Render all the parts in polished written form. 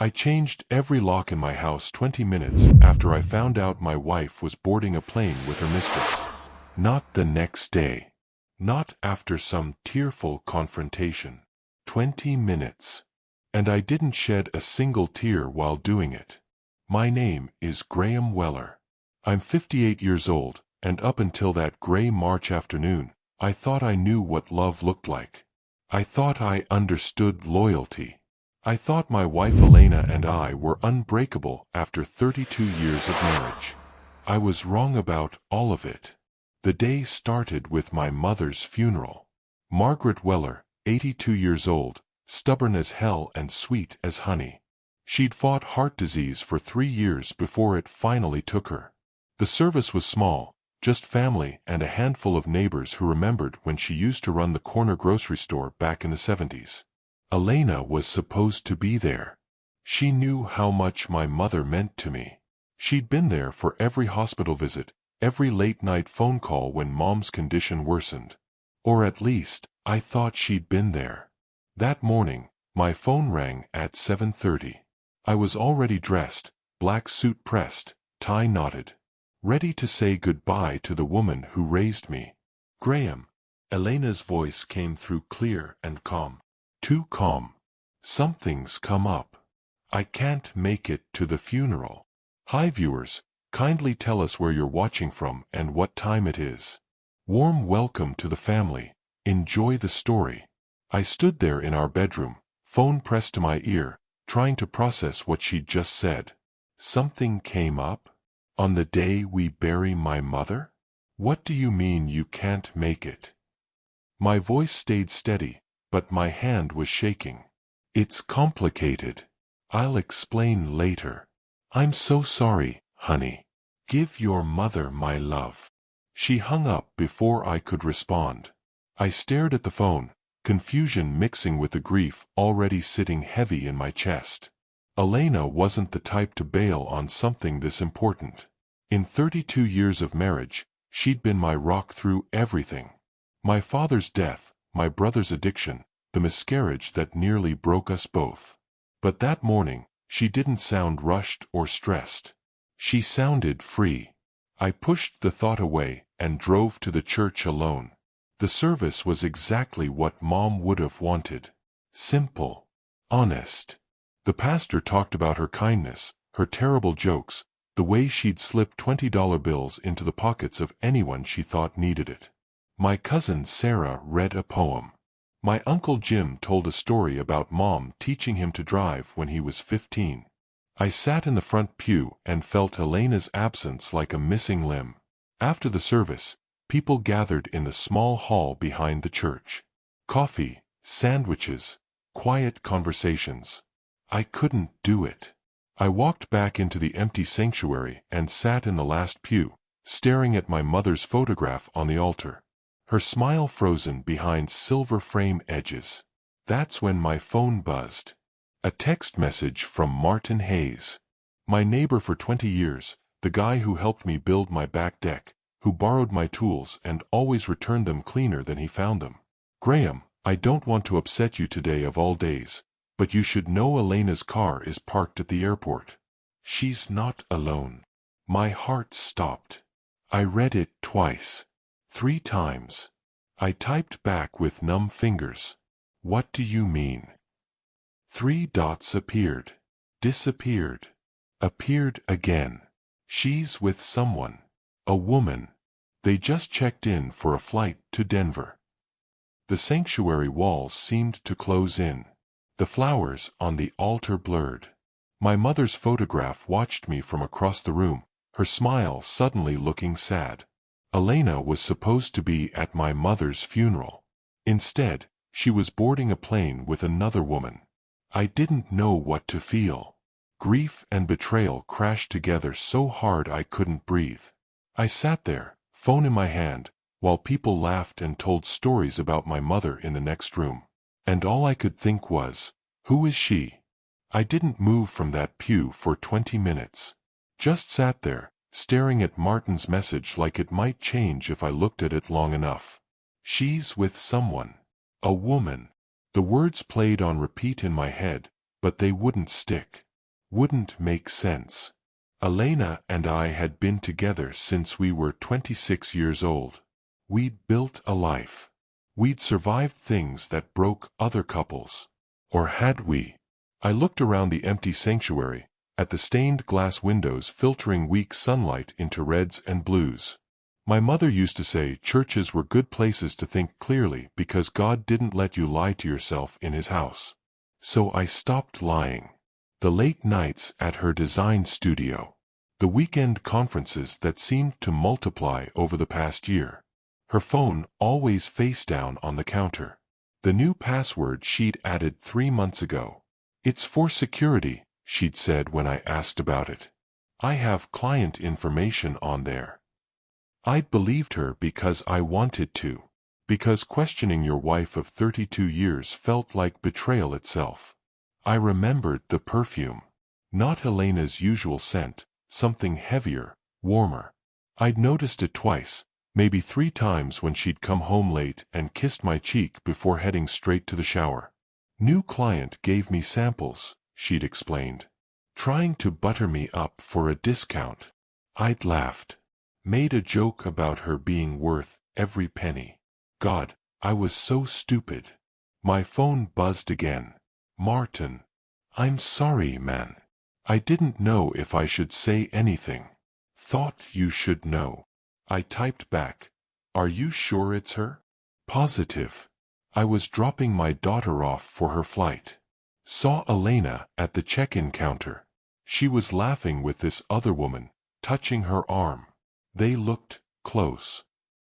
I changed every lock in my house 20 minutes after I found out my wife was boarding a plane with her mistress. Not the next day. Not after some tearful confrontation. 20 minutes. And I didn't shed a single tear while doing it. My name is Graham Weller. I'm 58 years old, and up until that gray March afternoon, I thought I knew what love looked like. I thought I understood loyalty. I thought my wife Elena and I were unbreakable after 32 years of marriage. I was wrong about all of it. The day started with my mother's funeral. Margaret Weller, 82 years old, stubborn as hell and sweet as honey. She'd fought heart disease for 3 years before it finally took her. The service was small, just family and a handful of neighbors who remembered when she used to run the corner grocery store back in the 70s. Elena was supposed to be there. She knew how much my mother meant to me. She'd been there for every hospital visit, every late-night phone call when Mom's condition worsened. Or at least, I thought she'd been there. That morning, my phone rang at 7:30. I was already dressed, black suit pressed, tie knotted, ready to say goodbye to the woman who raised me. "Graham." Elena's voice came through clear and calm. Too calm. "Something's come up. I can't make it to the funeral." Hi viewers, kindly tell us where you're watching from and what time it is. Warm welcome to the family. Enjoy the story. I stood there in our bedroom, phone pressed to my ear, trying to process what she'd just said. Something came up? On the day we bury my mother? What do you mean you can't make it? My voice stayed steady, but my hand was shaking. "It's complicated. I'll explain later." "I'm so sorry, honey. Give your mother my love." She hung up before I could respond. I stared at the phone, confusion mixing with the grief already sitting heavy in my chest. Elena wasn't the type to bail on something this important. In 32 years of marriage, she'd been my rock through everything. My father's death, my brother's addiction, the miscarriage that nearly broke us both. But that morning, she didn't sound rushed or stressed. She sounded free. I pushed the thought away and drove to the church alone. The service was exactly what Mom would have wanted. Simple. Honest. The pastor talked about her kindness, her terrible jokes, the way she'd slip $20 bills into the pockets of anyone she thought needed it. My cousin Sarah read a poem. My Uncle Jim told a story about Mom teaching him to drive when he was 15. I sat in the front pew and felt Elena's absence like a missing limb. After the service, people gathered in the small hall behind the church. Coffee, sandwiches, quiet conversations. I couldn't do it. I walked back into the empty sanctuary and sat in the last pew, staring at my mother's photograph on the altar. Her smile frozen behind silver frame edges. That's when my phone buzzed. A text message from Martin Hayes. My neighbor for 20 years, the guy who helped me build my back deck, who borrowed my tools and always returned them cleaner than he found them. "Graham, I don't want to upset you today of all days, but you should know Elena's car is parked at the airport. She's not alone." My heart stopped. I read it twice. 3 times. I typed back with numb fingers. "What do you mean?" 3 dots appeared. Disappeared. Appeared again. "She's with someone. A woman. They just checked in for a flight to Denver." The sanctuary walls seemed to close in. The flowers on the altar blurred. My mother's photograph watched me from across the room, her smile suddenly looking sad. Elena was supposed to be at my mother's funeral. Instead, she was boarding a plane with another woman. I didn't know what to feel. Grief and betrayal crashed together so hard I couldn't breathe. I sat there, phone in my hand, while people laughed and told stories about my mother in the next room. And all I could think was, who is she? I didn't move from that pew for 20 minutes. Just sat there, staring at Martin's message like it might change if I looked at it long enough. "She's with someone. A woman." The words played on repeat in my head, but they wouldn't stick. Wouldn't make sense. Elena and I had been together since we were 26 years old. We'd built a life. We'd survived things that broke other couples. Or had we? I looked around the empty sanctuary, at the stained glass windows filtering weak sunlight into reds and blues. My mother used to say churches were good places to think clearly because God didn't let you lie to yourself in His house. So I stopped lying. The late nights at her design studio. The weekend conferences that seemed to multiply over the past year. Her phone always face down on the counter. The new password she'd added 3 months ago. It's for security, she'd said when I asked about it. I have client information on there. I'd believed her because I wanted to. Because questioning your wife of 32 years felt like betrayal itself. I remembered the perfume. Not Elena's usual scent, something heavier, warmer. I'd noticed it twice, maybe 3 times when she'd come home late and kissed my cheek before heading straight to the shower. New client gave me samples, she'd explained. Trying to butter me up for a discount. I'd laughed. Made a joke about her being worth every penny. God, I was so stupid. My phone buzzed again. Martin. I'm sorry, man. I didn't know if I should say anything. Thought you should know. I typed back. Are you sure it's her? Positive. I was dropping my daughter off for her flight. Saw Elena at the check-in counter. She was laughing with this other woman, touching her arm. They looked close.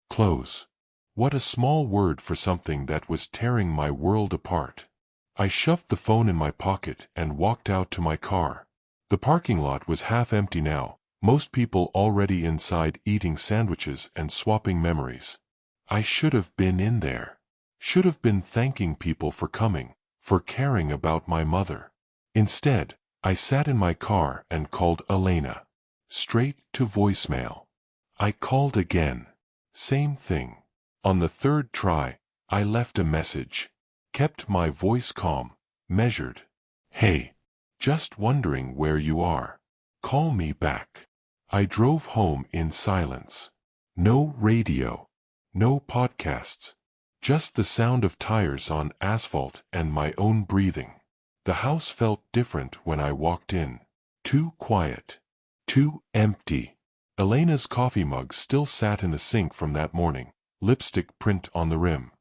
Close. What a small word for something that was tearing my world apart. I shoved the phone in my pocket and walked out to my car. The parking lot was half empty now, most people already inside eating sandwiches and swapping memories. I should have been in there. Should have been thanking people for coming, for caring about my mother. Instead, I sat in my car and called Elena. Straight to voicemail. I called again. Same thing. On the 3rd try, I left a message. Kept my voice calm, measured. Hey. Just wondering where you are. Call me back. I drove home in silence. No radio. No podcasts. Just the sound of tires on asphalt and my own breathing. The house felt different when I walked in. Too quiet. Too empty. Elena's coffee mug still sat in the sink from that morning, lipstick print on the rim.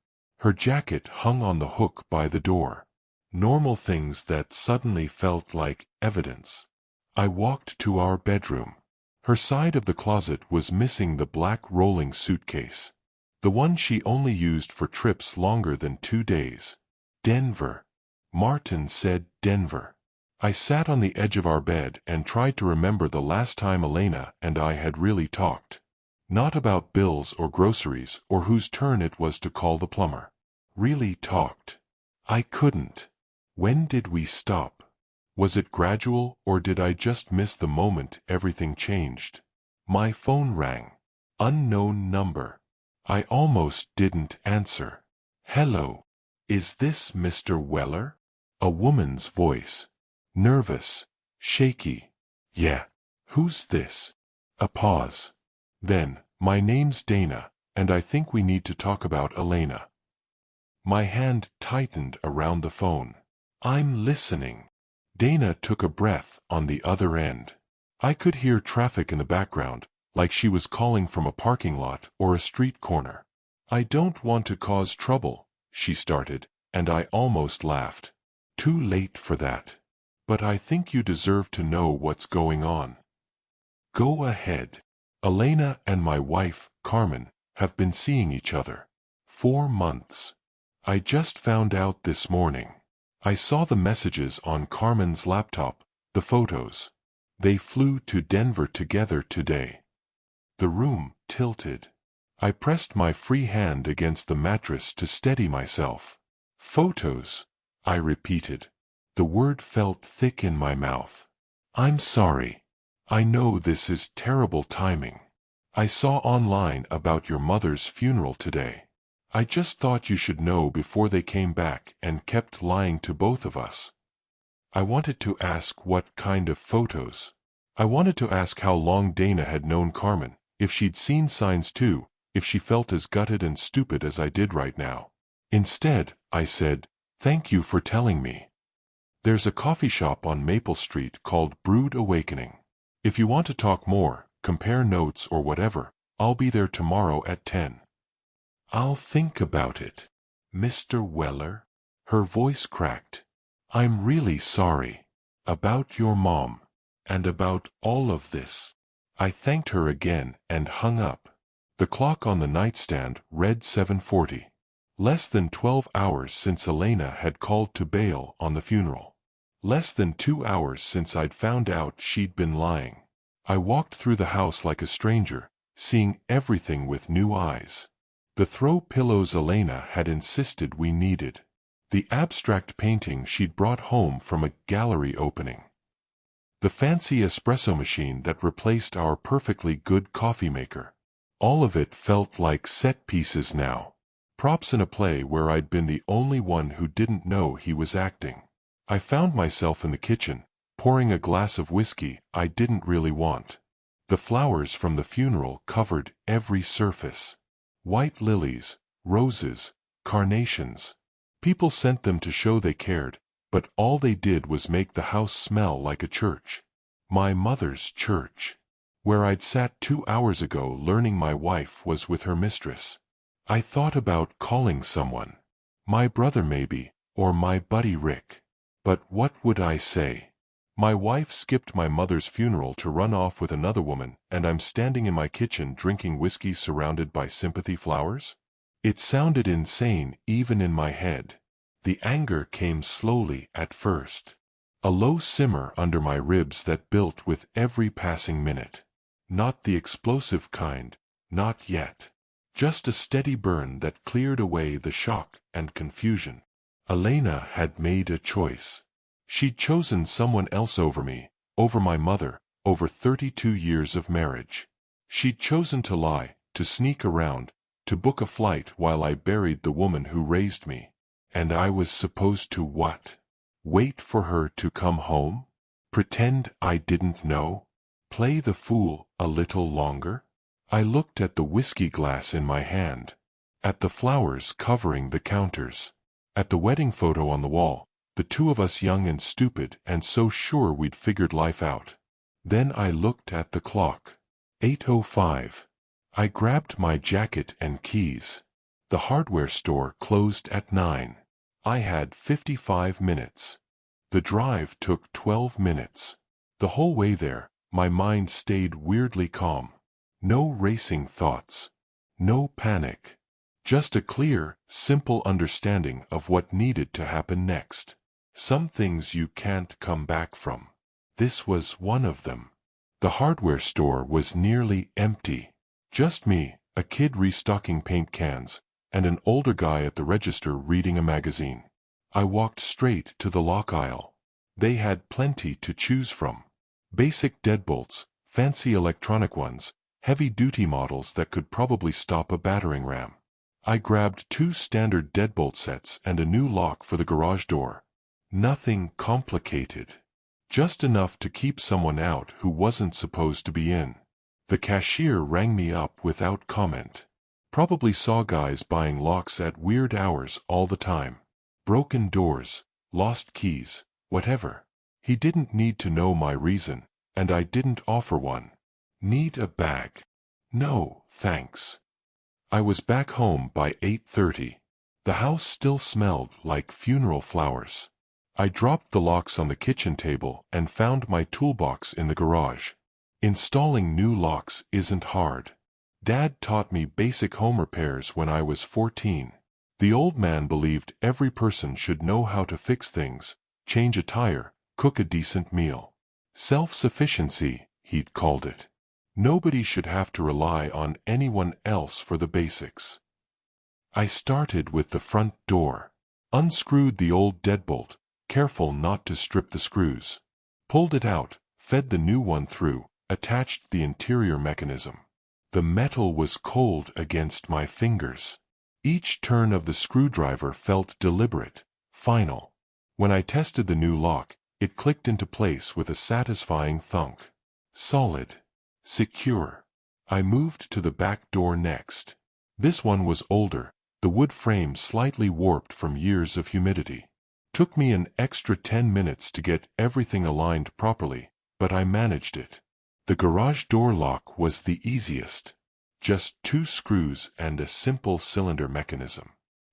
Her jacket hung on the hook by the door. Normal things that suddenly felt like evidence. I walked to our bedroom. Her side of the closet was missing the black rolling suitcase. The one she only used for trips longer than 2 days. Denver. Martin said Denver. I sat on the edge of our bed and tried to remember the last time Elena and I had really talked. Not about bills or groceries or whose turn it was to call the plumber. Really talked. I couldn't. When did we stop? Was it gradual or did I just miss the moment everything changed? My phone rang. Unknown number. I almost didn't answer. Hello. Is this Mr. Weller? A woman's voice. Nervous. Shaky. Yeah. Who's this? A pause. Then, my name's Dana, and I think we need to talk about Elena. My hand tightened around the phone. I'm listening. Dana took a breath on the other end. I could hear traffic in the background, like she was calling from a parking lot or a street corner. I don't want to cause trouble, she started, and I almost laughed. Too late for that. But I think you deserve to know what's going on. Go ahead. Elena and my wife, Carmen, have been seeing each other. 4 months. I just found out this morning. I saw the messages on Carmen's laptop, the photos. They flew to Denver together today. The room tilted. I pressed my free hand against the mattress to steady myself. Photos, I repeated. The word felt thick in my mouth. I'm sorry. I know this is terrible timing. I saw online about your mother's funeral today. I just thought you should know before they came back and kept lying to both of us. I wanted to ask what kind of photos. I wanted to ask how long Dana had known Carmen, if she'd seen signs too, if she felt as gutted and stupid as I did right now. Instead, I said, "Thank you for telling me. There's a coffee shop on Maple Street called Brood Awakening. If you want to talk more, compare notes or whatever, I'll be there tomorrow at 10. I'll think about it. Mr. Weller?" Her voice cracked. "I'm really sorry. About your mom. And about all of this." I thanked her again and hung up. The clock on the nightstand read 7:40. Less than 12 hours since Elena had called to bail on the funeral. Less than 2 hours since I'd found out she'd been lying. I walked through the house like a stranger, seeing everything with new eyes. The throw pillows Elena had insisted we needed. The abstract painting she'd brought home from a gallery opening. The fancy espresso machine that replaced our perfectly good coffee maker. All of it felt like set pieces now. Props in a play where I'd been the only one who didn't know he was acting. I found myself in the kitchen, pouring a glass of whiskey I didn't really want. The flowers from the funeral covered every surface. White lilies, roses, carnations. People sent them to show they cared, but all they did was make the house smell like a church. My mother's church. Where I'd sat 2 hours ago learning my wife was with her mistress. I thought about calling someone. My brother maybe, or my buddy Rick. But what would I say? My wife skipped my mother's funeral to run off with another woman, and I'm standing in my kitchen drinking whiskey surrounded by sympathy flowers? It sounded insane even in my head. The anger came slowly at first. A low simmer under my ribs that built with every passing minute. Not the explosive kind, not yet. Just a steady burn that cleared away the shock and confusion. Elena had made a choice. She'd chosen someone else over me, over my mother, over 32 years of marriage. She'd chosen to lie, to sneak around, to book a flight while I buried the woman who raised me. And I was supposed to what? Wait for her to come home? Pretend I didn't know? Play the fool a little longer? I looked at the whiskey glass in my hand. At the flowers covering the counters. At the wedding photo on the wall, the two of us young and stupid and so sure we'd figured life out. Then I looked at the clock. 8:05. I grabbed my jacket and keys. The hardware store closed at 9. I had 55 minutes. The drive took 12 minutes. The whole way there, my mind stayed weirdly calm. No racing thoughts. No panic. Just a clear, simple understanding of what needed to happen next. Some things you can't come back from. This was one of them. The hardware store was nearly empty. Just me, a kid restocking paint cans, and an older guy at the register reading a magazine. I walked straight to the lock aisle. They had plenty to choose from. Basic deadbolts, fancy electronic ones, heavy-duty models that could probably stop a battering ram. I grabbed 2 standard deadbolt sets and a new lock for the garage door. Nothing complicated. Just enough to keep someone out who wasn't supposed to be in. The cashier rang me up without comment. Probably saw guys buying locks at weird hours all the time. Broken doors, lost keys, whatever. He didn't need to know my reason, and I didn't offer one. Need a bag? No, thanks. I was back home by 8:30. The house still smelled like funeral flowers. I dropped the locks on the kitchen table and found my toolbox in the garage. Installing new locks isn't hard. Dad taught me basic home repairs when I was 14. The old man believed every person should know how to fix things, change a tire, cook a decent meal. Self-sufficiency, he'd called it. Nobody should have to rely on anyone else for the basics. I started with the front door. Unscrewed the old deadbolt, careful not to strip the screws. Pulled it out, fed the new one through, attached the interior mechanism. The metal was cold against my fingers. Each turn of the screwdriver felt deliberate, final. When I tested the new lock, It clicked into place with a satisfying thunk. Solid. Secure. I moved to the back door next. This one was older, the wood frame slightly warped from years of humidity. Took me an extra 10 minutes to get everything aligned properly, but I managed it. The garage door lock was the easiest. Just 2 screws and a simple cylinder mechanism.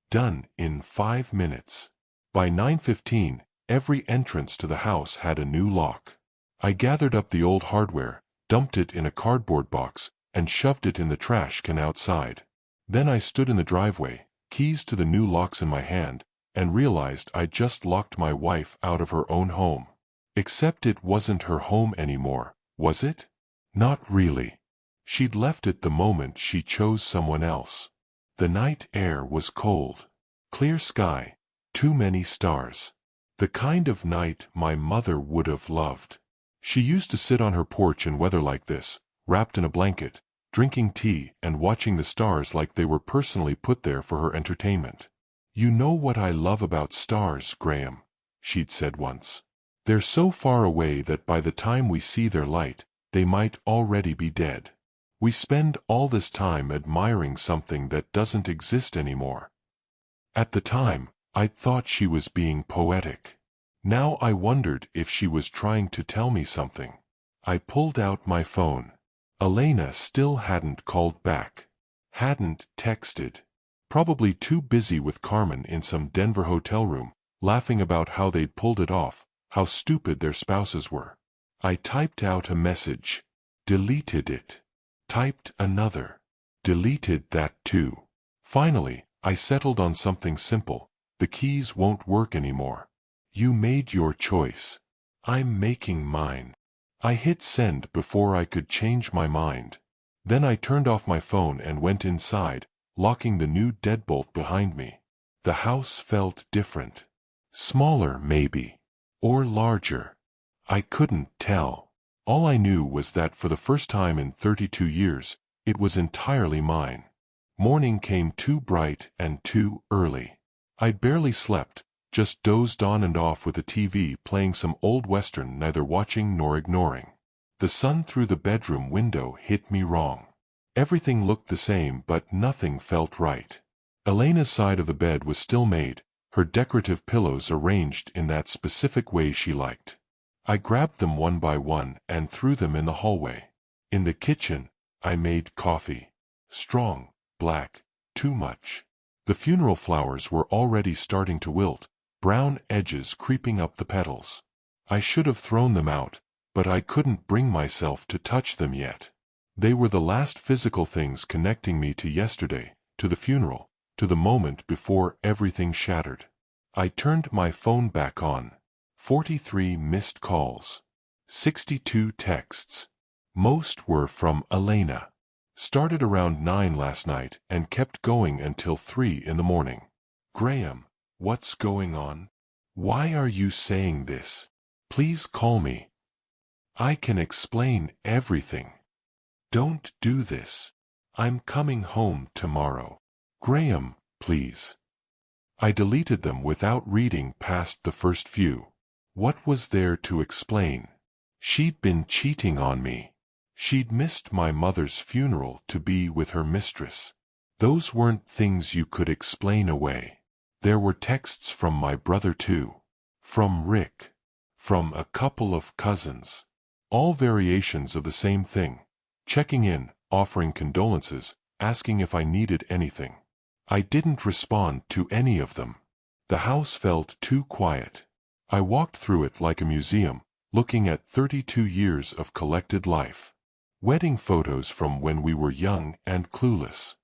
Done in 5 minutes. By 9:15, every entrance to the house had a new lock. I gathered up the old hardware, dumped it in a cardboard box, and shoved it in the trash can outside. Then I stood in the driveway, keys to the new locks in my hand, and realized I'd just locked my wife out of her own home. Except it wasn't her home anymore, was it? Not really. She'd left it the moment she chose someone else. The night air was cold. Clear sky. Too many stars. The kind of night my mother would have loved. She used to sit on her porch in weather like this, wrapped in a blanket, drinking tea and watching the stars like they were personally put there for her entertainment. "You know what I love about stars, Graham," she'd said once. "They're so far away that by the time we see their light, they might already be dead. We spend all this time admiring something that doesn't exist anymore." At the time, I thought she was being poetic. Now I wondered if she was trying to tell me something. I pulled out my phone. Elena still hadn't called back. Hadn't texted. Probably too busy with Carmen in some Denver hotel room, laughing about how they'd pulled it off, how stupid their spouses were. I typed out a message. Deleted it. Typed another. Deleted that too. Finally, I settled on something simple. The keys won't work anymore. You made your choice. I'm making mine. I hit send before I could change my mind. Then I turned off my phone and went inside, locking the new deadbolt behind me. The house felt different. Smaller, maybe. Or larger. I couldn't tell. All I knew was that for the first time in 32 years, it was entirely mine. Morning came too bright and too early. I'd barely slept, just dozed on and off with the TV playing some old western, neither watching nor ignoring. The sun through the bedroom window hit me wrong. Everything looked the same, but nothing felt right. Elena's side of the bed was still made, her decorative pillows arranged in that specific way she liked. I grabbed them one by one and threw them in the hallway. In the kitchen, I made coffee. Strong, black, too much. The funeral flowers were already starting to wilt, brown edges creeping up the petals. I should have thrown them out, but I couldn't bring myself to touch them yet. They were the last physical things connecting me to yesterday, to the funeral, to the moment before everything shattered. I turned my phone back on. 43 missed calls. 62 texts. Most were from Elena. Started around 9 last night and kept going until 3 in the morning. "Graham, what's going on? Why are you saying this? Please call me. I can explain everything. Don't do this. I'm coming home tomorrow. Graham, please." I deleted them without reading past the first few. What was there to explain? She'd been cheating on me. She'd missed my mother's funeral to be with her mistress. Those weren't things you could explain away. There were texts from my brother too. From Rick. From a couple of cousins. All variations of the same thing. Checking in, offering condolences, asking if I needed anything. I didn't respond to any of them. The house felt too quiet. I walked through it like a museum, looking at 32 years of collected life. Wedding photos from when we were young and clueless.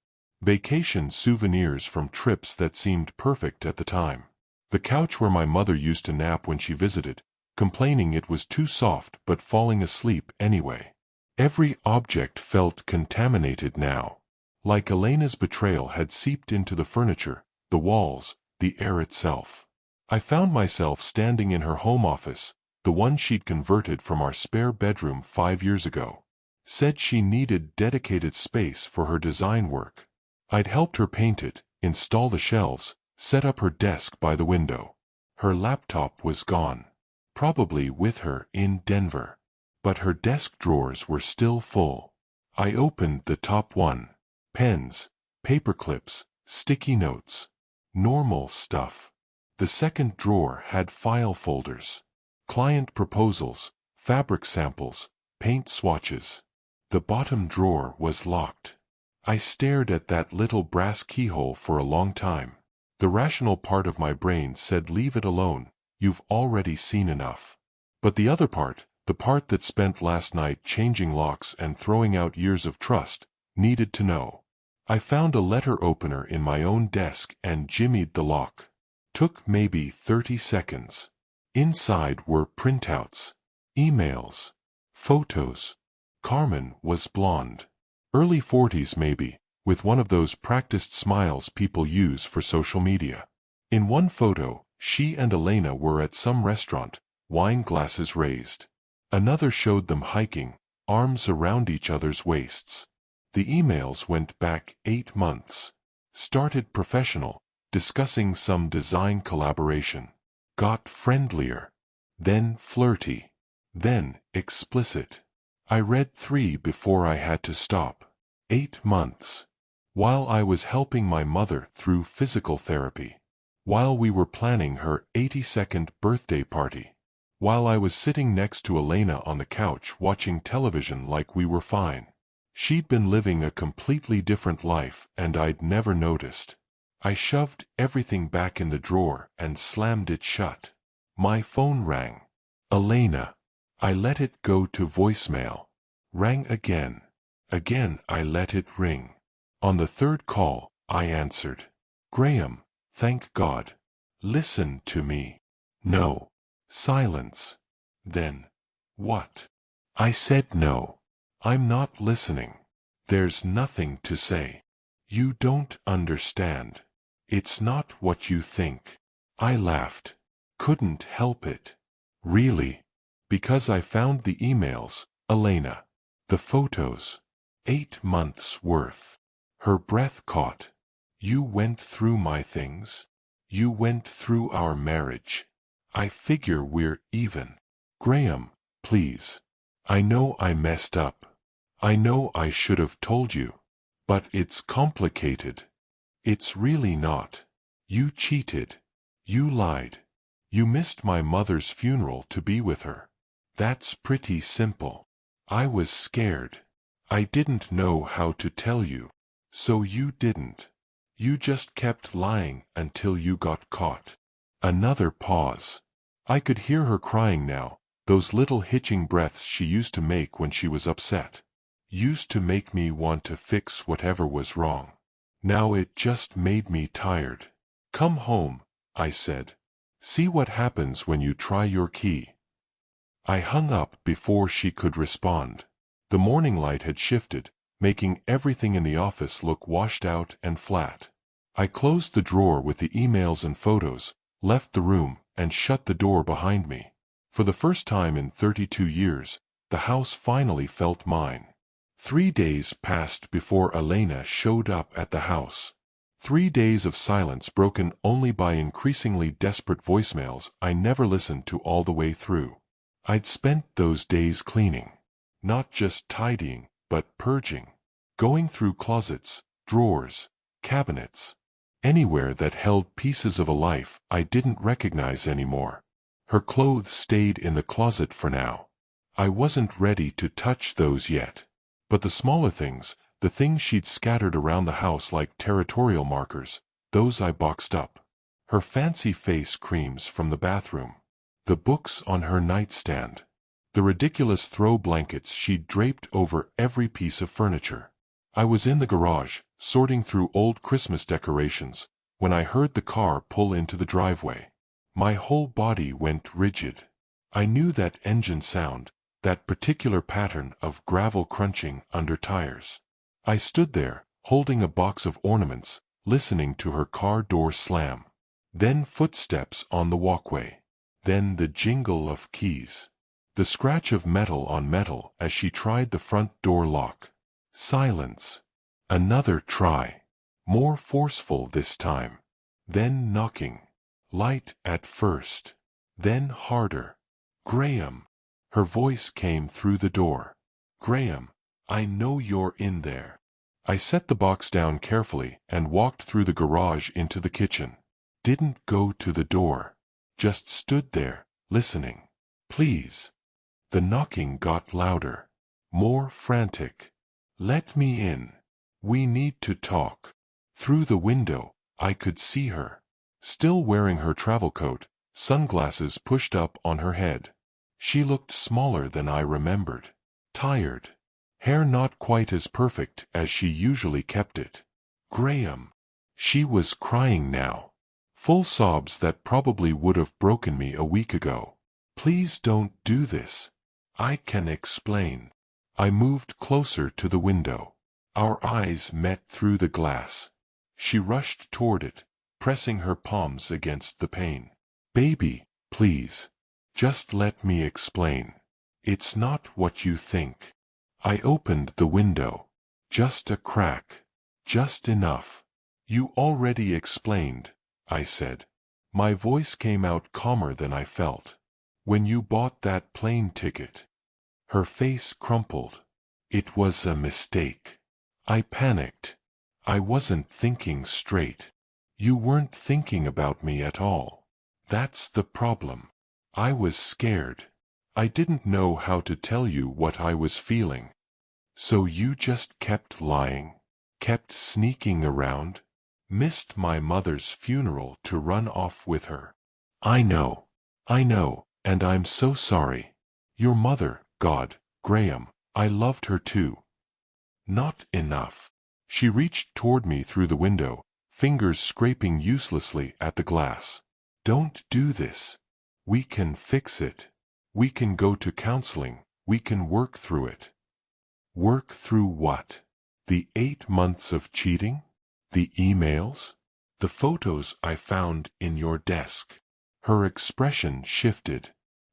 Vacation souvenirs from trips that seemed perfect at the time. The couch where my mother used to nap when she visited, complaining it was too soft but falling asleep anyway. Every object felt contaminated now. Like Elena's betrayal had seeped into the furniture, the walls, the air itself. I found myself standing in her home office, the one she'd converted from our spare bedroom 5 years ago. Said she needed dedicated space for her design work. I'd helped her paint it, install the shelves, set up her desk by the window. Her laptop was gone. probably with her in Denver. But her desk drawers were still full. I opened the top one. Pens, paper clips, sticky notes. Normal stuff. The second drawer had file folders. Client proposals, fabric samples, paint swatches. The bottom drawer was locked. I stared at that little brass keyhole for a long time. The rational part of my brain said, leave it alone, you've already seen enough. But the other part, the part that spent last night changing locks and throwing out years of trust, needed to know. I found a letter opener in my own desk and jimmied the lock. Took maybe 30 seconds. Inside were printouts, emails, photos. Carmen was blonde. Early 40s maybe, with one of those practiced smiles people use for social media. In one photo, she and Elena were at some restaurant, wine glasses raised. Another showed them hiking, arms around each other's waists. The emails went back 8 months. Started professional, discussing some design collaboration. Got friendlier. Then flirty. Then explicit. I read 3 before I had to stop. 8 months. While I was helping my mother through physical therapy. While we were planning her 82nd birthday party. While I was sitting next to Elena on the couch watching television like we were fine. She'd been living a completely different life and I'd never noticed. I shoved everything back in the drawer and slammed it shut. My phone rang. Elena. I let it go to voicemail. Rang again. Again I let it ring. On the third call, I answered. Graham, thank God. Listen to me. No. Silence. Then. What? I said no. I'm not listening. There's nothing to say. You don't understand. It's not what you think. I laughed. Couldn't help it. Really? Because I found the emails, Elena. The photos. 8 months worth. Her breath caught. You went through my things. You went through our marriage. I figure we're even. Graham, please. I know I messed up. I know I should have told you. But it's complicated. It's really not. You cheated. You lied. You missed my mother's funeral to be with her. That's pretty simple. I was scared. I didn't know how to tell you. So you didn't. You just kept lying until you got caught. Another pause. I could hear her crying now, those little hitching breaths she used to make when she was upset. Used to make me want to fix whatever was wrong. Now it just made me tired. Come home, I said. See what happens when you try your key. I hung up before she could respond. The morning light had shifted, making everything in the office look washed out and flat. I closed the drawer with the emails and photos, left the room, and shut the door behind me. For the first time in 32 years, the house finally felt mine. 3 days passed before Elena showed up at the house. 3 days of silence broken only by increasingly desperate voicemails I never listened to all the way through. I'd spent those days cleaning. Not just tidying, but purging. Going through closets, drawers, cabinets. Anywhere that held pieces of a life I didn't recognize anymore. Her clothes stayed in the closet for now. I wasn't ready to touch those yet. But the smaller things, the things she'd scattered around the house like territorial markers, those I boxed up. Her fancy face creams from the bathroom. The books on her nightstand. The ridiculous throw blankets she'd draped over every piece of furniture. I was in the garage, sorting through old Christmas decorations, when I heard the car pull into the driveway. My whole body went rigid. I knew that engine sound, that particular pattern of gravel crunching under tires. I stood there, holding a box of ornaments, listening to her car door slam. Then footsteps on the walkway. Then the jingle of keys. The scratch of metal on metal as she tried the front door lock. Silence. Another try. More forceful this time. Then knocking. Light at first. Then harder. Graham. Her voice came through the door. Graham, I know you're in there. I set the box down carefully and walked through the garage into the kitchen. Didn't go to the door. Just stood there, listening. Please. The knocking got louder. More frantic. Let me in. We need to talk. Through the window, I could see her. Still wearing her travel coat, sunglasses pushed up on her head. She looked smaller than I remembered. Tired. Hair not quite as perfect as she usually kept it. Graham. She was crying now. Full sobs that probably would have broken me a week ago. Please don't do this. I can explain. I moved closer to the window. Our eyes met through the glass. She rushed toward it, pressing her palms against the pane. Baby, please. Just let me explain. It's not what you think. I opened the window. Just a crack. Just enough. You already explained, I said. My voice came out calmer than I felt. When you bought that plane ticket. Her face crumpled. It was a mistake. I panicked. I wasn't thinking straight. You weren't thinking about me at all. That's the problem. I was scared. I didn't know how to tell you what I was feeling. So you just kept lying, kept sneaking around, missed my mother's funeral to run off with her. I know, and I'm so sorry. Your mother, God, Graham, I loved her too. Not enough. She reached toward me through the window, fingers scraping uselessly at the glass. Don't do this. We can fix it. We can go to counseling. We can work through it. Work through what? The 8 months of cheating? The emails? The photos I found in your desk? Her expression shifted.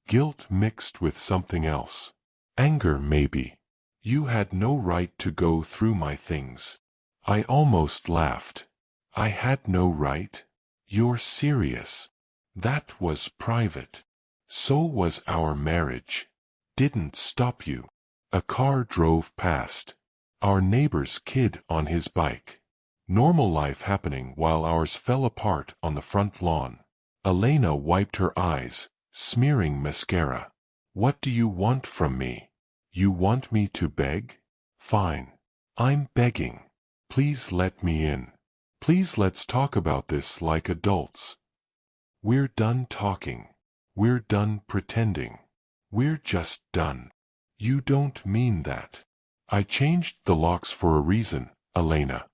Guilt mixed with something else. Anger, maybe. You had no right to go through my things. I almost laughed. I had no right? You're serious. That was private. So was our marriage. Didn't stop you. A car drove past. Our neighbor's kid on his bike. Normal life happening while ours fell apart on the front lawn. Elena wiped her eyes, smearing mascara. What do you want from me? You want me to beg? Fine. I'm begging. Please let me in. Please let's talk about this like adults. We're done talking. We're done pretending. We're just done. You don't mean that. I changed the locks for a reason, Elena.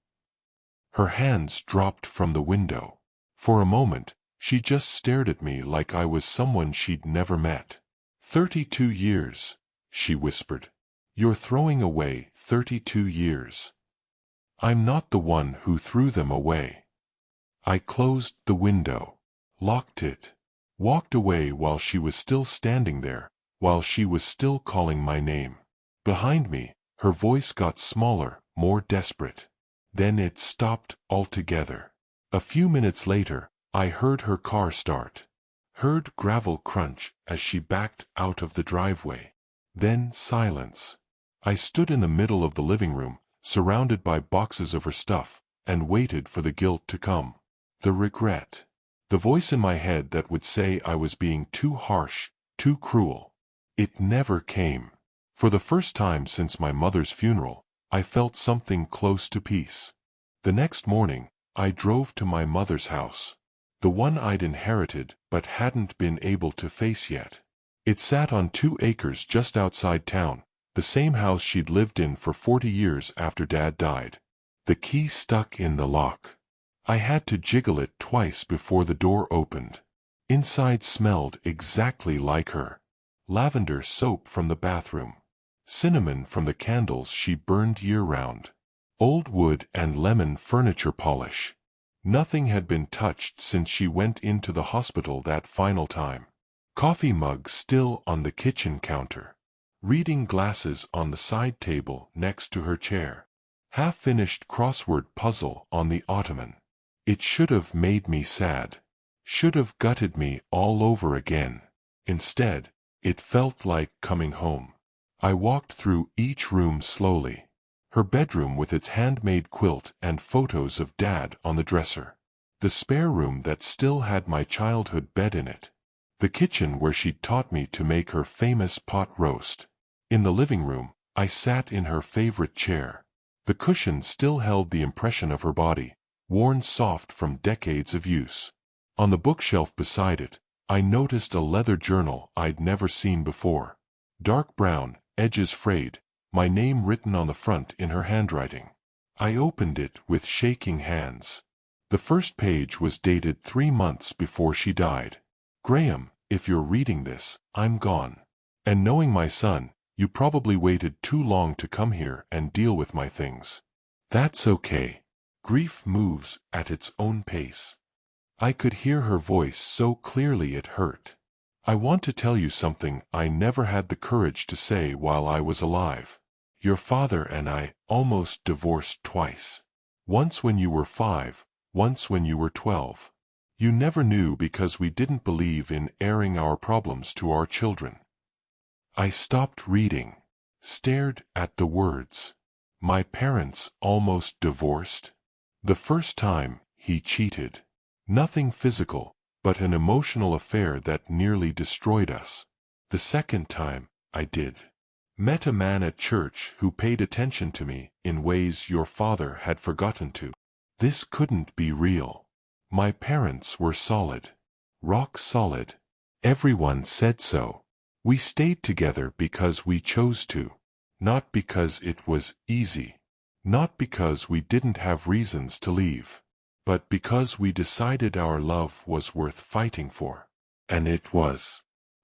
Her hands dropped from the window. For a moment, she just stared at me like I was someone she'd never met. 32 years, she whispered. You're throwing away 32 years. I'm not the one who threw them away. I closed the window, locked it, walked away while she was still standing there, while she was still calling my name. Behind me, her voice got smaller, more desperate. Then it stopped altogether. A few minutes later, I heard her car start. Heard gravel crunch as she backed out of the driveway. Then silence. I stood in the middle of the living room, surrounded by boxes of her stuff, and waited for the guilt to come. The regret. The voice in my head that would say I was being too harsh, too cruel. It never came. For the first time since my mother's funeral, I felt something close to peace. The next morning, I drove to my mother's house. The one I'd inherited but hadn't been able to face yet. It sat on 2 acres just outside town, the same house she'd lived in for 40 years after Dad died. The key stuck in the lock. I had to jiggle it twice before the door opened. Inside smelled exactly like her. Lavender soap from the bathroom. Cinnamon from the candles she burned year-round. Old wood and lemon furniture polish. Nothing had been touched since she went into the hospital that final time. Coffee mug still on the kitchen counter. Reading glasses on the side table next to her chair. Half-finished crossword puzzle on the ottoman. It should have made me sad. Should have gutted me all over again. Instead, It felt like coming home. I walked through each room slowly. Her bedroom with its handmade quilt and photos of Dad on the dresser. The spare room that still had my childhood bed in it. The kitchen where she'd taught me to make her famous pot roast. In the living room, I sat in her favorite chair. The cushion still held the impression of her body, worn soft from decades of use. On the bookshelf beside it, I noticed a leather journal I'd never seen before. Dark brown, edges frayed, my name written on the front in her handwriting. I opened it with shaking hands. The first page was dated 3 months before she died. Graham, if you're reading this, I'm gone. And knowing my son, you probably waited too long to come here and deal with my things. That's okay. Grief moves at its own pace. I could hear her voice so clearly it hurt. I want to tell you something I never had the courage to say while I was alive. Your father and I almost divorced twice. Once when you were 5, once when you were 12. You never knew because we didn't believe in airing our problems to our children. I stopped reading, stared at the words. My parents almost divorced. The first time, he cheated. Nothing physical, but an emotional affair that nearly destroyed us. The second time, I did. Met a man at church who paid attention to me in ways your father had forgotten to. This couldn't be real. My parents were solid. Rock solid. Everyone said so. We stayed together because we chose to. Not because it was easy. Not because we didn't have reasons to leave. But because we decided our love was worth fighting for. And it was.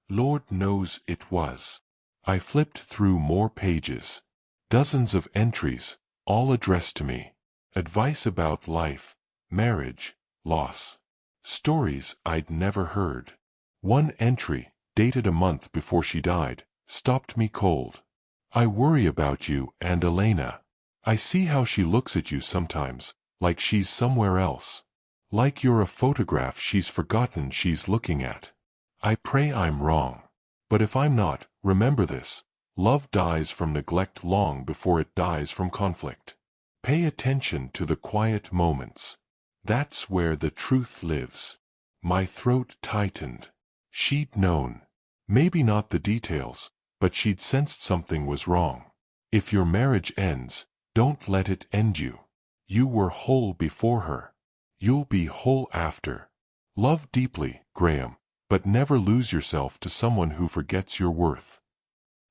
Lord knows it was. I flipped through more pages. Dozens of entries, all addressed to me. Advice about life, marriage, loss. Stories I'd never heard. One entry, dated a month before she died, stopped me cold. I worry about you and Elena. I see how she looks at you sometimes, like she's somewhere else. Like you're a photograph she's forgotten she's looking at. I pray I'm wrong. But if I'm not, remember this. Love dies from neglect long before it dies from conflict. Pay attention to the quiet moments. That's where the truth lives. My throat tightened. She'd known. Maybe not the details, but she'd sensed something was wrong. If your marriage ends, don't let it end you. You were whole before her. You'll be whole after. Love deeply, Graham, but never lose yourself to someone who forgets your worth.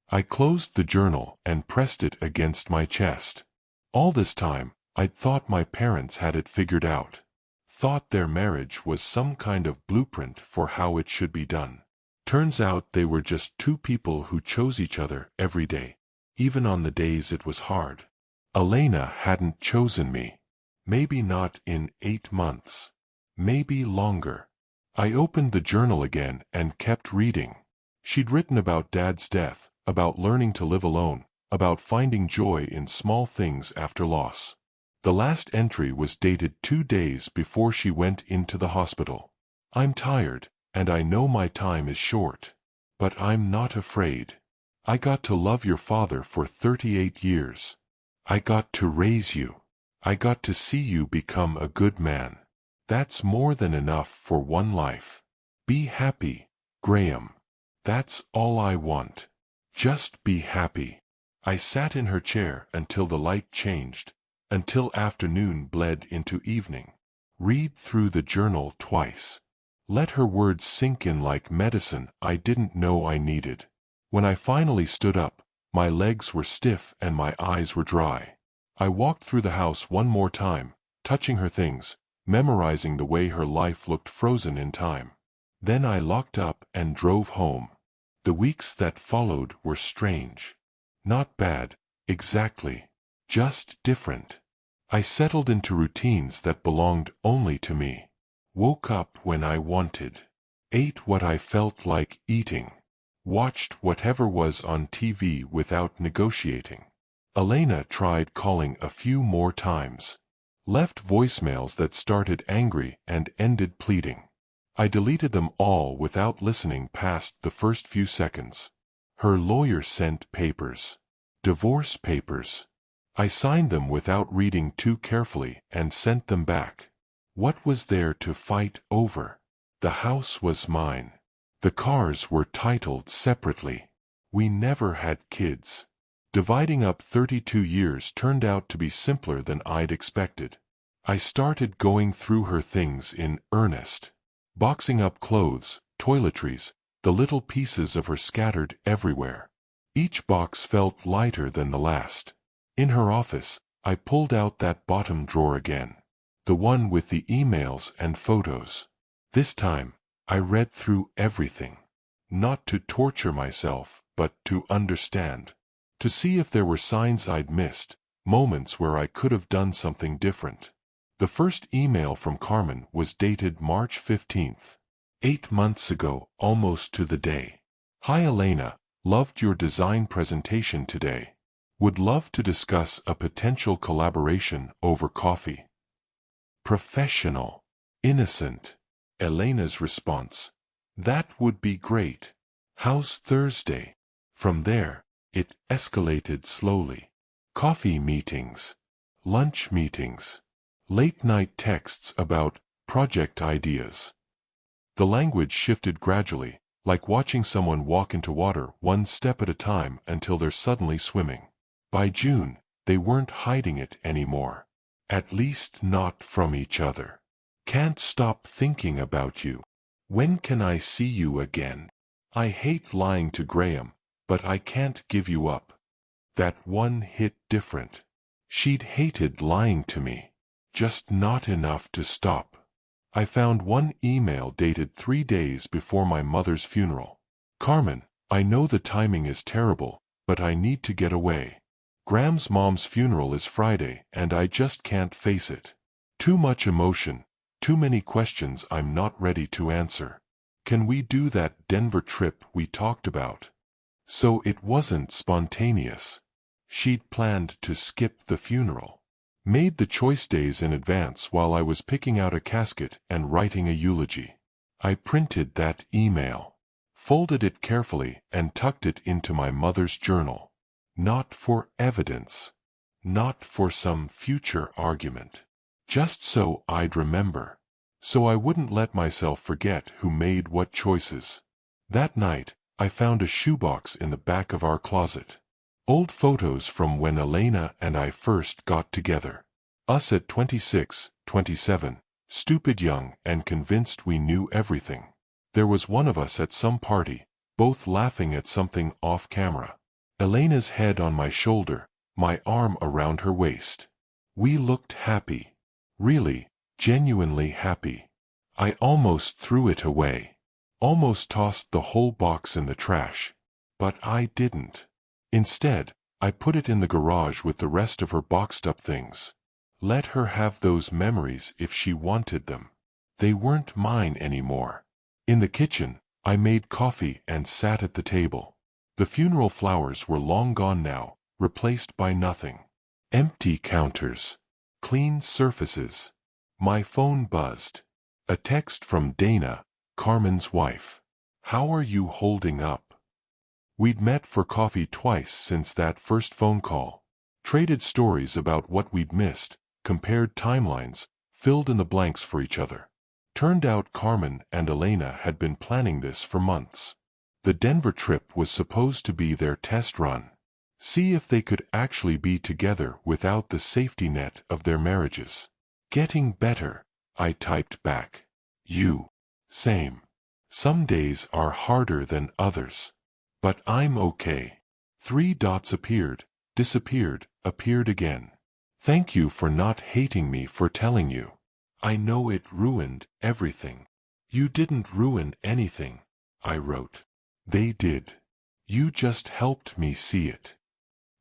I closed the journal and pressed it against my chest. All this time, I'd thought my parents had it figured out. Thought their marriage was some kind of blueprint for how it should be done. Turns out they were just two people who chose each other every day, even on the days it was hard. Elena hadn't chosen me. Maybe not in 8 months. Maybe longer. I opened the journal again and kept reading. She'd written about Dad's death, about learning to live alone, about finding joy in small things after loss. The last entry was dated 2 days before she went into the hospital. I'm tired, and I know my time is short. But I'm not afraid. I got to love your father for 38 years. I got to raise you. I got to see you become a good man. That's more than enough for one life. Be happy, Graham. That's all I want. Just be happy. I sat in her chair until the light changed, until afternoon bled into evening. Read through the journal twice. Let her words sink in like medicine I didn't know I needed. When I finally stood up, my legs were stiff and my eyes were dry. I walked through the house one more time, touching her things, memorizing the way her life looked frozen in time. Then I locked up and drove home. The weeks that followed were strange. Not bad, exactly. Just different. I settled into routines that belonged only to me. Woke up when I wanted. Ate what I felt like eating. Watched whatever was on TV without negotiating. Elena tried calling a few more times. Left voicemails that started angry and ended pleading. I deleted them all without listening past the first few seconds. Her lawyer sent papers. Divorce papers. I signed them without reading too carefully and sent them back. What was there to fight over? The house was mine. The cars were titled separately. We never had kids. Dividing up 32 years turned out to be simpler than I'd expected. I started going through her things in earnest. Boxing up clothes, toiletries, the little pieces of her scattered everywhere. Each box felt lighter than the last. In her office, I pulled out that bottom drawer again. The one with the emails and photos. This time, I read through everything. Not to torture myself, but to understand. To see if there were signs I'd missed, moments where I could have done something different. The first email from Carmen was dated March 15th. 8 months ago, almost to the day. Hi Elena, loved your design presentation today. Would love to discuss a potential collaboration over coffee. Professional. Innocent. Elena's response. That would be great. How's Thursday? From there, it escalated slowly. Coffee meetings. Lunch meetings. Late-night texts about project ideas. The language shifted gradually, like watching someone walk into water one step at a time until they're suddenly swimming. By June, they weren't hiding it anymore. At least not from each other. Can't stop thinking about you. When can I see you again? I hate lying to Graham, but I can't give you up. That one hit different. She'd hated lying to me. Just not enough to stop. I found one email dated 3 days before my mother's funeral. Carmen, I know the timing is terrible, but I need to get away. Graham's mom's funeral is Friday and I just can't face it. Too much emotion, too many questions I'm not ready to answer. Can we do that Denver trip we talked about? So it wasn't spontaneous. She'd planned to skip the funeral. Made the choice days in advance while I was picking out a casket and writing a eulogy. I printed that email, folded it carefully and tucked it into my mother's journal. Not for evidence. Not for some future argument. Just so I'd remember. So I wouldn't let myself forget who made what choices. That night, I found a shoebox in the back of our closet. Old photos from when Elena and I first got together. Us at 26, 27, stupid young and convinced we knew everything. There was one of us at some party, both laughing at something off camera. Elena's head on my shoulder, my arm around her waist. We looked happy. Really, genuinely happy. I almost threw it away. Almost tossed the whole box in the trash. But I didn't. Instead, I put it in the garage with the rest of her boxed up things. Let her have those memories if she wanted them. They weren't mine anymore. In the kitchen, I made coffee and sat at the table. The funeral flowers were long gone now, replaced by nothing. Empty counters. Clean surfaces. My phone buzzed. A text from Dana, Carmen's wife. How are you holding up? We'd met for coffee twice since that first phone call. Traded stories about what we'd missed, compared timelines, filled in the blanks for each other. Turned out Carmen and Elena had been planning this for months. The Denver trip was supposed to be their test run. See if they could actually be together without the safety net of their marriages. Getting better, I typed back. You. Same. Some days are harder than others. But I'm okay. 3 dots appeared, disappeared, appeared again. Thank you for not hating me for telling you. I know it ruined everything. You didn't ruin anything, I wrote. They did. You just helped me see it.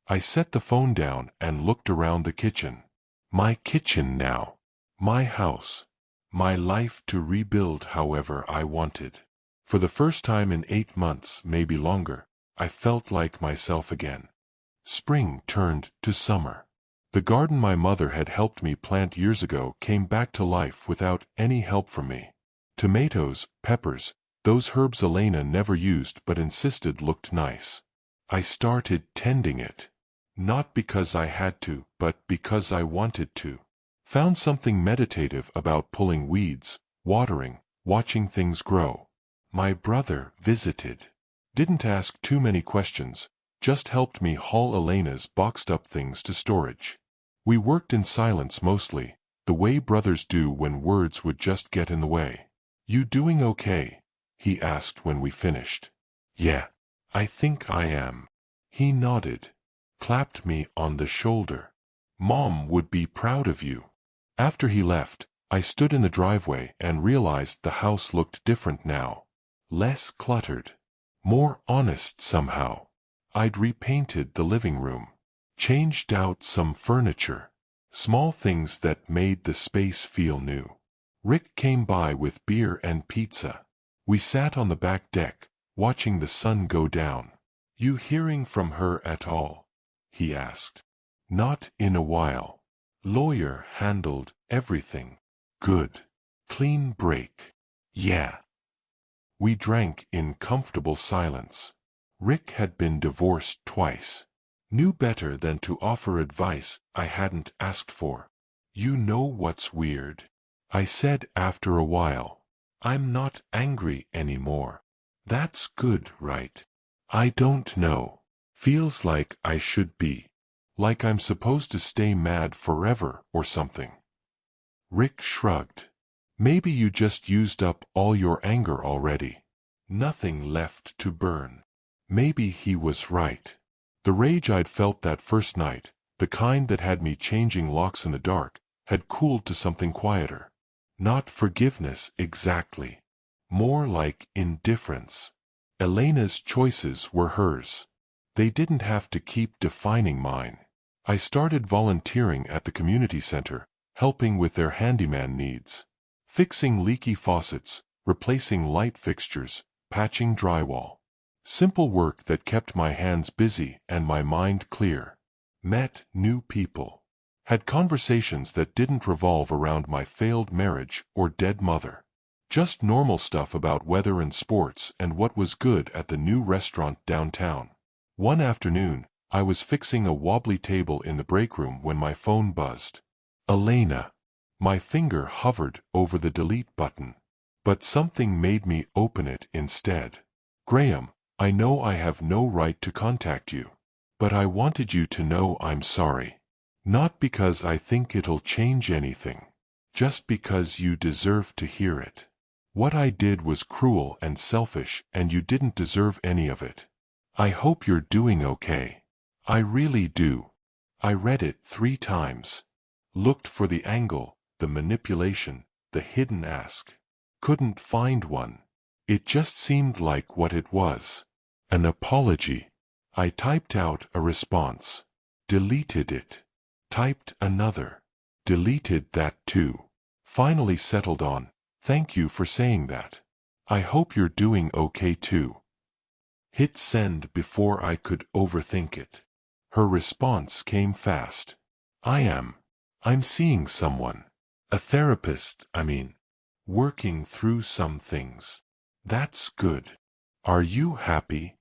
I set the phone down and looked around the kitchen. My kitchen now. My house. My life to rebuild however I wanted. For the first time in 8 months, maybe longer, I felt like myself again. Spring turned to summer. The garden my mother had helped me plant years ago came back to life without any help from me. Tomatoes, peppers, those herbs Elena never used but insisted looked nice. I started tending it. Not because I had to, but because I wanted to. Found something meditative about pulling weeds, watering, watching things grow. My brother visited. Didn't ask too many questions, just helped me haul Elena's boxed-up things to storage. We worked in silence mostly, the way brothers do when words would just get in the way. "You doing okay?" he asked when we finished. "Yeah, I think I am." He nodded, clapped me on the shoulder. "Mom would be proud of you." After he left, I stood in the driveway and realized the house looked different now. Less cluttered. More honest somehow. I'd repainted the living room. Changed out some furniture. Small things that made the space feel new. Rick came by with beer and pizza. We sat on the back deck, watching the sun go down. "You hearing from her at all?" he asked. "Not in a while. Lawyer handled everything. Good. Clean break." "Yeah." We drank in comfortable silence. Rick had been divorced twice. Knew better than to offer advice I hadn't asked for. "You know what's weird?" I said after a while. "I'm not angry anymore." "That's good, right?" "I don't know. Feels like I should be. Like I'm supposed to stay mad forever or something." Rick shrugged. "Maybe you just used up all your anger already. Nothing left to burn." Maybe he was right. The rage I'd felt that first night, the kind that had me changing locks in the dark, had cooled to something quieter. Not forgiveness exactly. More like indifference. Elena's choices were hers. They didn't have to keep defining mine. I started volunteering at the community center, helping with their handyman needs. Fixing leaky faucets, replacing light fixtures, patching drywall. Simple work that kept my hands busy and my mind clear. Met new people. Had conversations that didn't revolve around my failed marriage or dead mother. Just normal stuff about weather and sports and what was good at the new restaurant downtown. One afternoon, I was fixing a wobbly table in the break room when my phone buzzed. "Elena." My finger hovered over the delete button. But something made me open it instead. "Graham, I know I have no right to contact you. But I wanted you to know I'm sorry. Not because I think it'll change anything. Just because you deserve to hear it. What I did was cruel and selfish and you didn't deserve any of it. I hope you're doing okay. I really do." I read it 3 times. Looked for the angle, the manipulation, the hidden ask. Couldn't find one. It just seemed like what it was. An apology. I typed out a response. Deleted it. Typed another. Deleted that too. Finally settled on, "Thank you for saying that. I hope you're doing okay too." Hit send before I could overthink it. Her response came fast. I'm seeing someone. A therapist, I mean. Working through some things. That's good. Are you happy?"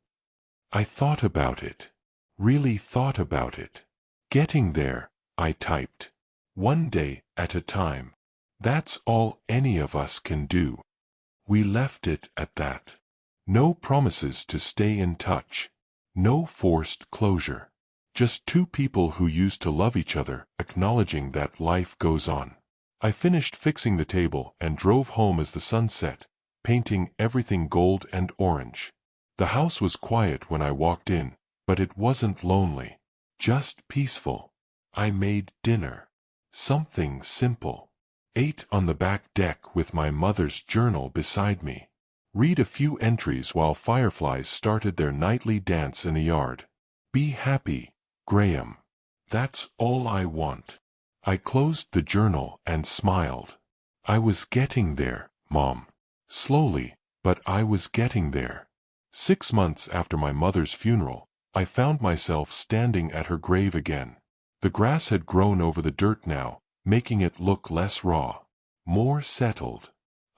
I thought about it. Really thought about it. "Getting there," I typed. "One day at a time. That's all any of us can do." We left it at that. No promises to stay in touch. No forced closure. Just 2 people who used to love each other, acknowledging that life goes on. I finished fixing the table and drove home as the sun set, painting everything gold and orange. The house was quiet when I walked in, but it wasn't lonely. Just peaceful. I made dinner. Something simple. Ate on the back deck with my mother's journal beside me. Read a few entries while fireflies started their nightly dance in the yard. "Be happy, Graham. That's all I want." I closed the journal and smiled. I was getting there, Mom. Slowly, but I was getting there. 6 months after my mother's funeral, I found myself standing at her grave again. The grass had grown over the dirt now, making it look less raw. More settled.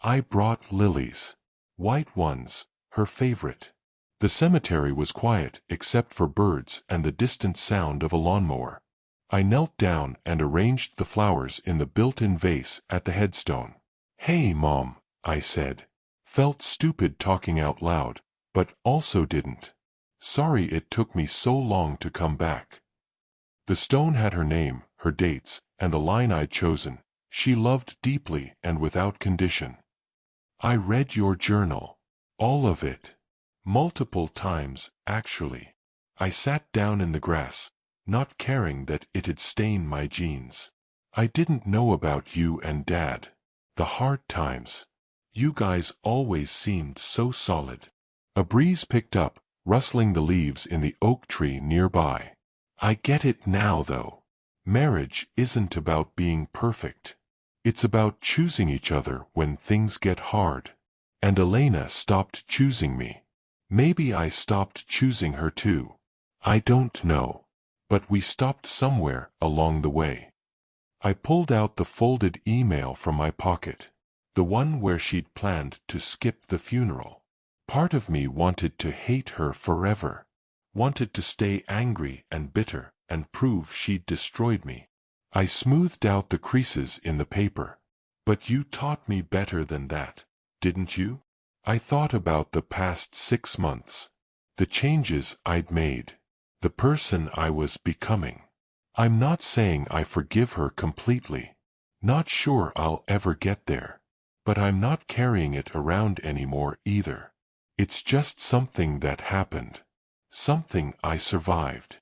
I brought lilies. White ones, her favorite. The cemetery was quiet except for birds and the distant sound of a lawnmower. I knelt down and arranged the flowers in the built-in vase at the headstone. "Hey, Mom," I said. Felt stupid talking out loud, but also didn't. Sorry it took me so long to come back. The stone had her name, her dates, and the line I'd chosen. She loved deeply and without condition. I read your journal. All of it. Multiple times, actually. I sat down in the grass, not caring that it'd stain my jeans. I didn't know about you and Dad. The hard times. You guys always seemed so solid. A breeze picked up, rustling the leaves in the oak tree nearby. I get it now, though. Marriage isn't about being perfect. It's about choosing each other when things get hard. And Elena stopped choosing me. Maybe I stopped choosing her too. I don't know. But we stopped somewhere along the way. I pulled out the folded email from my pocket. The one where she'd planned to skip the funeral. Part of me wanted to hate her forever. Wanted to stay angry and bitter and prove she'd destroyed me. I smoothed out the creases in the paper. But you taught me better than that, didn't you? I thought about the past 6 months. The changes I'd made. The person I was becoming. I'm not saying I forgive her completely. Not sure I'll ever get there. But I'm not carrying it around anymore either. It's just something that happened. Something I survived.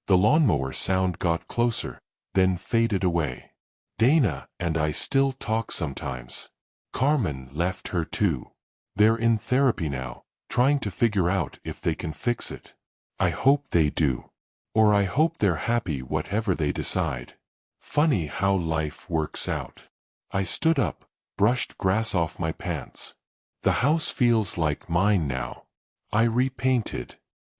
The lawnmower sound got closer, then faded away. Dana and I still talk sometimes. Carmen left her too. They're in therapy now, trying to figure out if they can fix it. I hope they do. Or I hope they're happy whatever they decide. Funny how life works out. I stood up, brushed grass off my pants. The house feels like mine now. I repainted.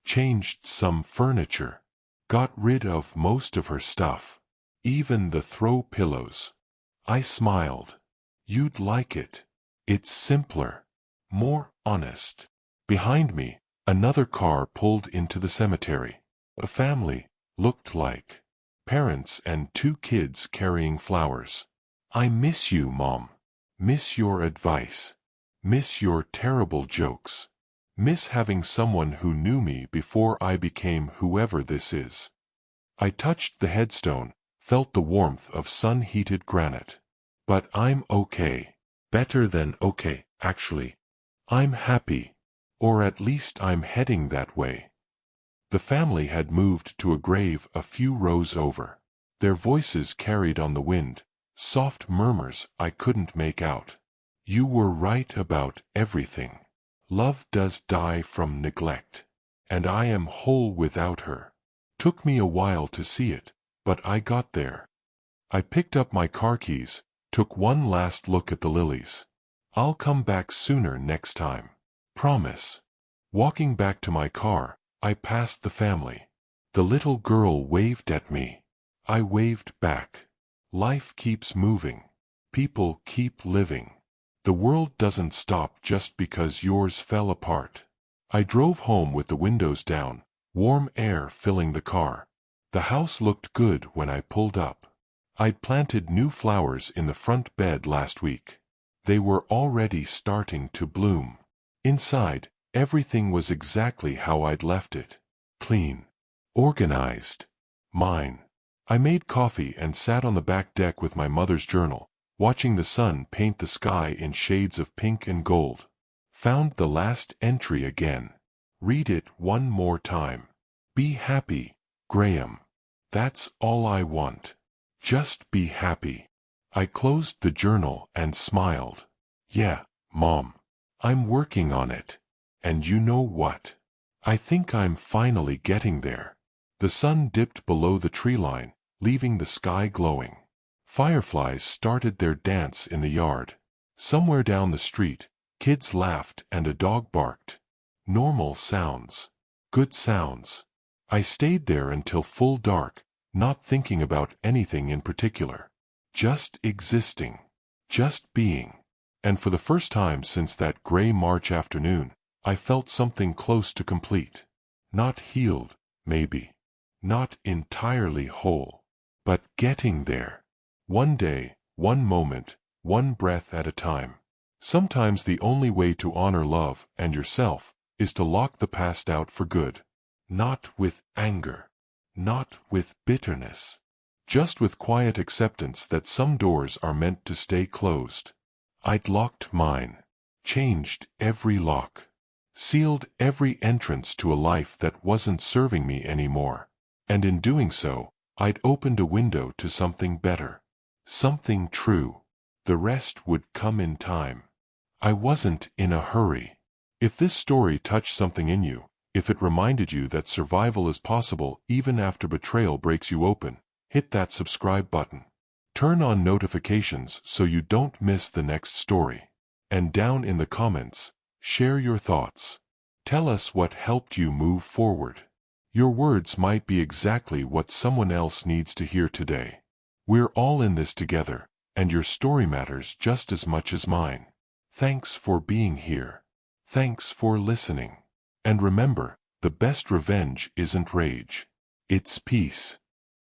Changed some furniture. Got rid of most of her stuff. Even the throw pillows. I smiled. You'd like it. It's simpler. More honest. Behind me, another car pulled into the cemetery. A family, looked like. Parents and 2 kids carrying flowers. I miss you, Mom. Miss your advice. Miss your terrible jokes. Miss having someone who knew me before I became whoever this is. I touched the headstone, felt the warmth of sun-heated granite. But I'm okay. Better than okay, actually. I'm happy. Or at least I'm heading that way. The family had moved to a grave a few rows over. Their voices carried on the wind, soft murmurs I couldn't make out. You were right about everything. Love does die from neglect. And I am whole without her. Took me a while to see it, but I got there. I picked up my car keys, took one last look at the lilies. I'll come back sooner next time. Promise. Walking back to my car, I passed the family. The little girl waved at me. I waved back. Life keeps moving. People keep living. The world doesn't stop just because yours fell apart. I drove home with the windows down, warm air filling the car. The house looked good when I pulled up. I'd planted new flowers in the front bed last week. They were already starting to bloom. Inside, everything was exactly how I'd left it. Clean. Organized. Mine. I made coffee and sat on the back deck with my mother's journal, watching the sun paint the sky in shades of pink and gold. Found the last entry again. Read it one more time. Be happy, Graham. That's all I want. Just be happy. I closed the journal and smiled. Yeah, Mom. I'm working on it. And you know what? I think I'm finally getting there. The sun dipped below the tree line, leaving the sky glowing. Fireflies started their dance in the yard. Somewhere down the street, kids laughed and a dog barked. Normal sounds. Good sounds. I stayed there until full dark, not thinking about anything in particular. Just existing. Just being. And for the first time since that gray March afternoon, I felt something close to complete. Not healed, maybe. Not entirely whole. But getting there. One day, one moment, one breath at a time. Sometimes the only way to honor love and yourself is to lock the past out for good. Not with anger. Not with bitterness. Just with quiet acceptance that some doors are meant to stay closed. I'd locked mine. Changed every lock. Sealed every entrance to a life that wasn't serving me anymore. And in doing so, I'd opened a window to something better. Something true. The rest would come in time. I wasn't in a hurry. If this story touched something in you, if it reminded you that survival is possible even after betrayal breaks you open, hit that subscribe button. Turn on notifications so you don't miss the next story. And down in the comments, share your thoughts. Tell us what helped you move forward. Your words might be exactly what someone else needs to hear today. We're all in this together, and your story matters just as much as mine. Thanks for being here. Thanks for listening. And remember, the best revenge isn't rage. It's peace.